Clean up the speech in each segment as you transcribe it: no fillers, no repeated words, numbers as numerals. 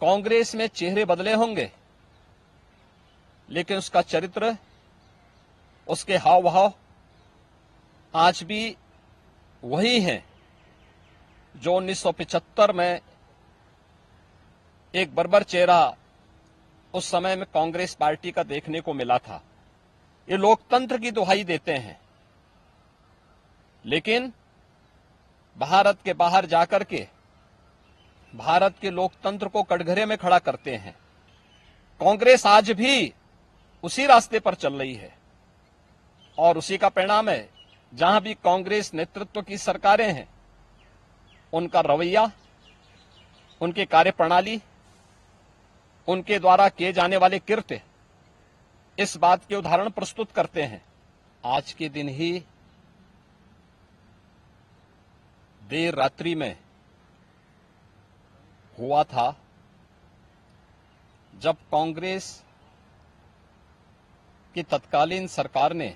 कांग्रेस में चेहरे बदले होंगे, लेकिन उसका चरित्र, उसके हाव भाव आज भी वही हैं जो 1975 में एक बर्बर चेहरा उस समय में कांग्रेस पार्टी का देखने को मिला था। ये लोकतंत्र की दुहाई देते हैं, लेकिन भारत के बाहर जाकर के भारत के लोकतंत्र को कटघरे में खड़ा करते हैं। कांग्रेस आज भी उसी रास्ते पर चल रही है और उसी का परिणाम है। जहां भी कांग्रेस नेतृत्व की सरकारें हैं, उनका रवैया, उनकी कार्यप्रणाली, उनके द्वारा किए जाने वाले कृत्य इस बात के उदाहरण प्रस्तुत करते हैं। आज के दिन ही देर रात्रि में हुआ था जब कांग्रेस की तत्कालीन सरकार ने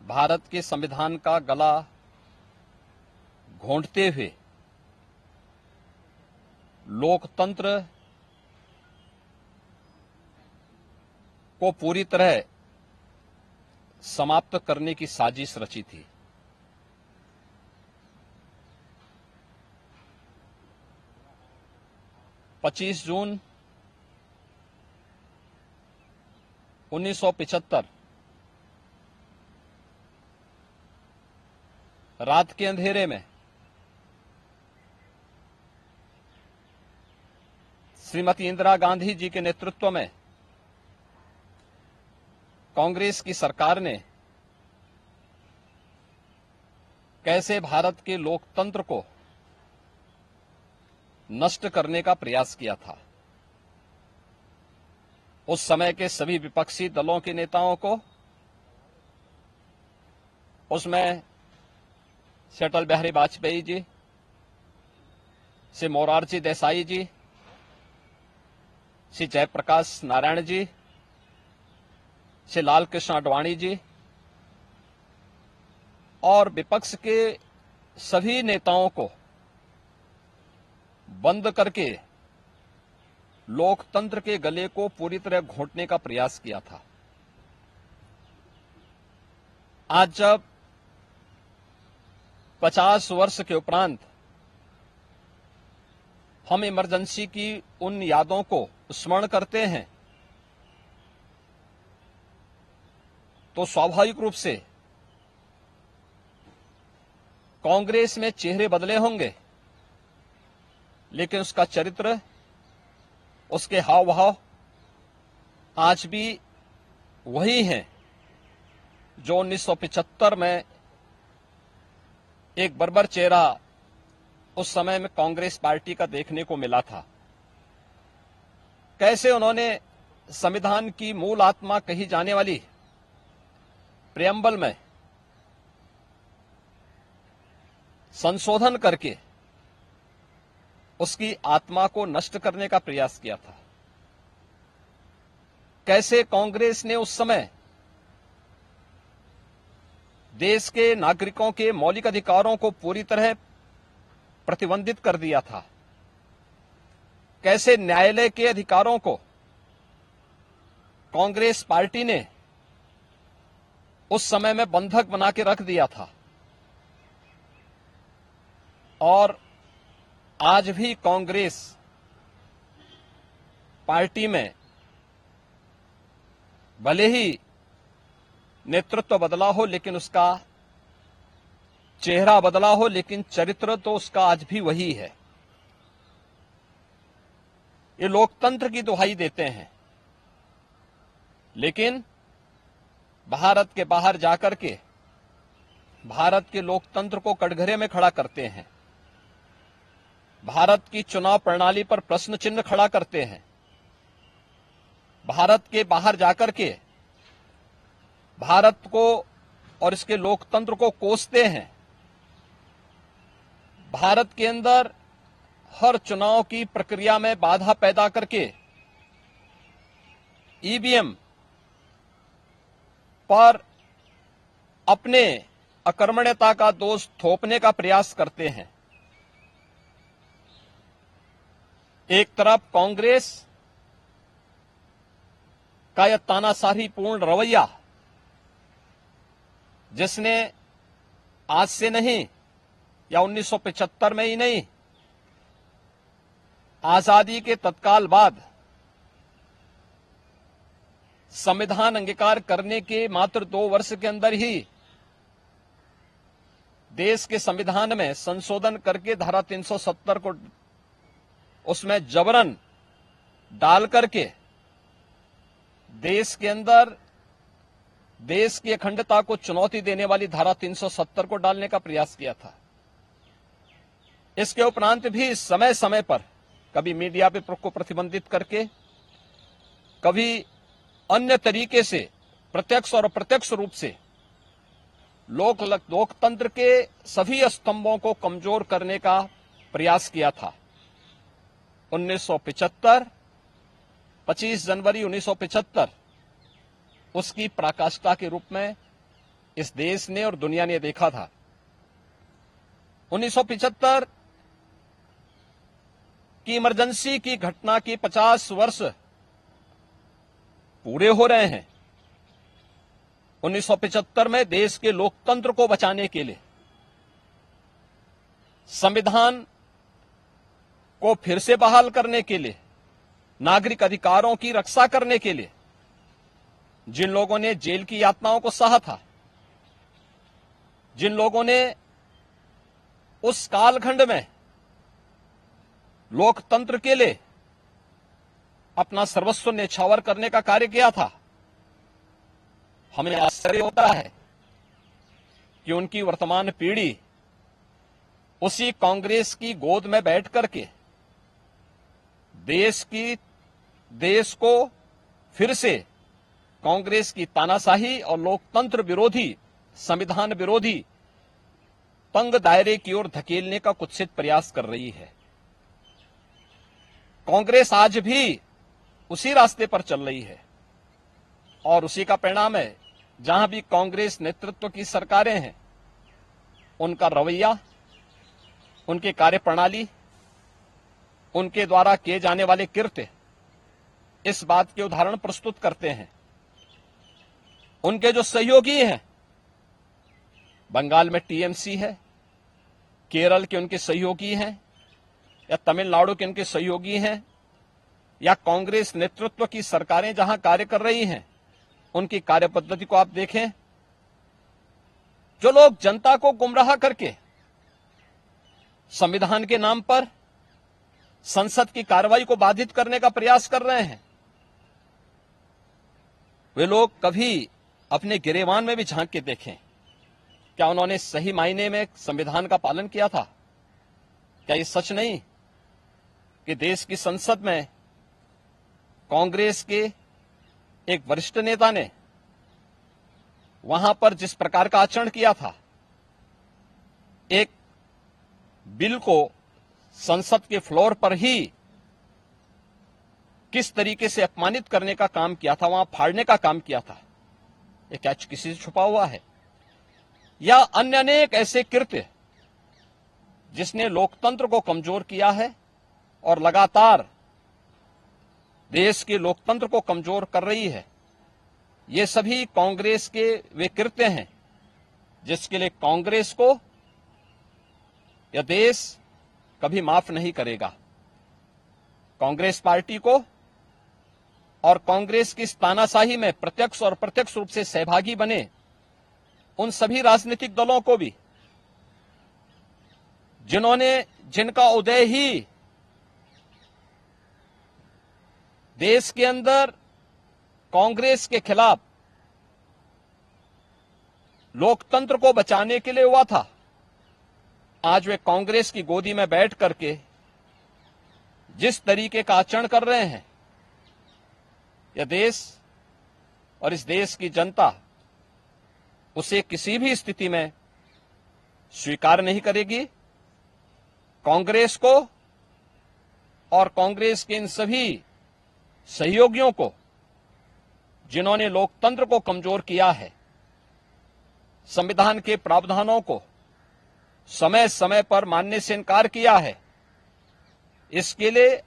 भारत के संविधान का गला घोंटते हुए लोकतंत्र को पूरी तरह समाप्त करने की साजिश रची थी। पच्चीस जून 1975 रात के अंधेरे में श्रीमती इंदिरा गांधी जी के नेतृत्व में कांग्रेस की सरकार ने कैसे भारत के लोकतंत्र को नष्ट करने का प्रयास किया था। उस समय के सभी विपक्षी दलों के नेताओं को, उसमें से अटल बिहारी वाजपेयी जी, से मोरारजी देसाई जी, श्री जयप्रकाश नारायण जी, श्री लाल कृष्ण आडवाणी जी और विपक्ष के सभी नेताओं को बंद करके लोकतंत्र के गले को पूरी तरह घोंटने का प्रयास किया था। आज जब 50 वर्ष के उपरांत हम इमरजेंसी की उन यादों को स्मरण करते हैं, तो स्वाभाविक रूप से कांग्रेस में चेहरे बदले होंगे, लेकिन उसका चरित्र, उसके हाव भाव आज भी वही हैं जो 1975 में एक बर्बर चेहरा उस समय में कांग्रेस पार्टी का देखने को मिला था। कैसे उन्होंने संविधान की मूल आत्मा कही जाने वाली प्रियम्बल में संशोधन करके उसकी आत्मा को नष्ट करने का प्रयास किया था। कैसे कांग्रेस ने उस समय देश के नागरिकों के मौलिक अधिकारों को पूरी तरह प्रतिबंधित कर दिया था। कैसे न्यायालय के अधिकारों को कांग्रेस पार्टी ने उस समय में बंधक बना के रख दिया था। और आज भी कांग्रेस पार्टी में भले ही नेतृत्व बदला हो, लेकिन उसका चेहरा बदला हो, लेकिन चरित्र तो उसका आज भी वही है। ये लोकतंत्र की दुहाई देते हैं, लेकिन भारत के बाहर जाकर के भारत के लोकतंत्र को कटघरे में खड़ा करते हैं। भारत की चुनाव प्रणाली पर प्रश्न चिन्ह खड़ा करते हैं। भारत के बाहर जाकर के भारत को और इसके लोकतंत्र को कोसते हैं। भारत के अंदर हर चुनाव की प्रक्रिया में बाधा पैदा करके ईवीएम पर अपने अकर्मण्यता का दोष थोपने का प्रयास करते हैं। एक तरफ कांग्रेस का यह तानाशाहीपूर्ण रवैया, जिसने आज से नहीं या 1975 में ही नहीं, आजादी के तत्काल बाद संविधान अंगीकार करने के मात्र 2 वर्ष के अंदर ही देश के संविधान में संशोधन करके धारा 370 को उसमें जबरन डाल करके देश के अंदर देश की अखंडता को चुनौती देने वाली धारा 370 को डालने का प्रयास किया था। इसके उपरांत भी समय समय पर कभी मीडिया पे को प्रतिबंधित करके, कभी अन्य तरीके से प्रत्यक्ष और अप्रत्यक्ष रूप से लोकतंत्र के सभी स्तंभों को कमजोर करने का प्रयास किया था। 1975, 25 जनवरी 1975 उसकी पराकाष्ठा के रूप में इस देश ने और दुनिया ने देखा था। 1975 की इमरजेंसी की घटना की 50 वर्ष पूरे हो रहे हैं। 1975 में देश के लोकतंत्र को बचाने के लिए, संविधान को फिर से बहाल करने के लिए, नागरिक अधिकारों की रक्षा करने के लिए जिन लोगों ने जेल की यातनाओं को सहा था, जिन लोगों ने उस कालखंड में लोकतंत्र के लिए अपना सर्वस्व न्यौछावर करने का कार्य किया था, हमें आश्चर्य होता है कि उनकी वर्तमान पीढ़ी उसी कांग्रेस की गोद में बैठ करके देश को फिर से कांग्रेस की तानाशाही और लोकतंत्र विरोधी, संविधान विरोधी तंग दायरे की ओर धकेलने का कुत्सित प्रयास कर रही है। कांग्रेस आज भी उसी रास्ते पर चल रही है और उसी का परिणाम है। जहां भी कांग्रेस नेतृत्व की सरकारें हैं, उनका रवैया, उनकी कार्यप्रणाली, उनके द्वारा किए जाने वाले कृत्य इस बात के उदाहरण प्रस्तुत करते हैं। उनके जो सहयोगी हैं, बंगाल में टीएमसी है, केरल के उनके सहयोगी हैं, या तमिलनाडु के उनके सहयोगी हैं, या कांग्रेस नेतृत्व की सरकारें जहां कार्य कर रही हैं, उनकी कार्यपद्धति को आप देखें। जो लोग जनता को गुमराह करके संविधान के नाम पर संसद की कार्रवाई को बाधित करने का प्रयास कर रहे हैं, वे लोग कभी अपने गिरेबान में भी झांक के देखें, क्या उन्होंने सही मायने में संविधान का पालन किया था? क्या ये सच नहीं कि देश की संसद में कांग्रेस के एक वरिष्ठ नेता ने वहां पर जिस प्रकार का आचरण किया था, एक बिल को संसद के फ्लोर पर ही किस तरीके से अपमानित करने का काम किया था, वहां फाड़ने का काम किया था, ये क्या किसी से छुपा हुआ है? या अन्य अनेक ऐसे कृत्य जिसने लोकतंत्र को कमजोर किया है और लगातार देश के लोकतंत्र को कमजोर कर रही है, ये सभी कांग्रेस के वे कृत्य हैं जिसके लिए कांग्रेस को यह देश कभी माफ नहीं करेगा। कांग्रेस पार्टी को और कांग्रेस की इस तानाशाही में प्रत्यक्ष और अप्रत्यक्ष रूप से सहभागी बने उन सभी राजनीतिक दलों को भी, जिनका उदय ही देश के अंदर कांग्रेस के खिलाफ लोकतंत्र को बचाने के लिए हुआ था, आज वे कांग्रेस की गोदी में बैठ करके जिस तरीके का आचरण कर रहे हैं, यह देश और इस देश की जनता उसे किसी भी स्थिति में स्वीकार नहीं करेगी। कांग्रेस को और कांग्रेस के इन सभी सहयोगियों को, जिन्होंने लोकतंत्र को कमजोर किया है, संविधान के प्रावधानों को समय समय पर मानने से इनकार किया है, इसके लिए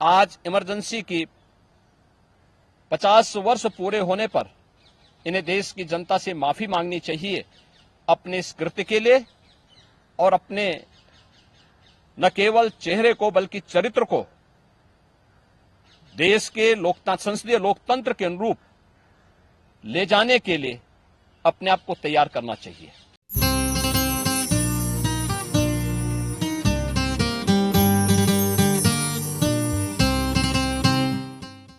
आज इमरजेंसी की 50 वर्ष पूरे होने पर इन्हें देश की जनता से माफी मांगनी चाहिए अपने इस कृत्य के लिए और अपने न केवल चेहरे को बल्कि चरित्र को देश के संसदीय लोकतंत्र के अनुरूप ले जाने के लिए अपने आप को तैयार करना चाहिए।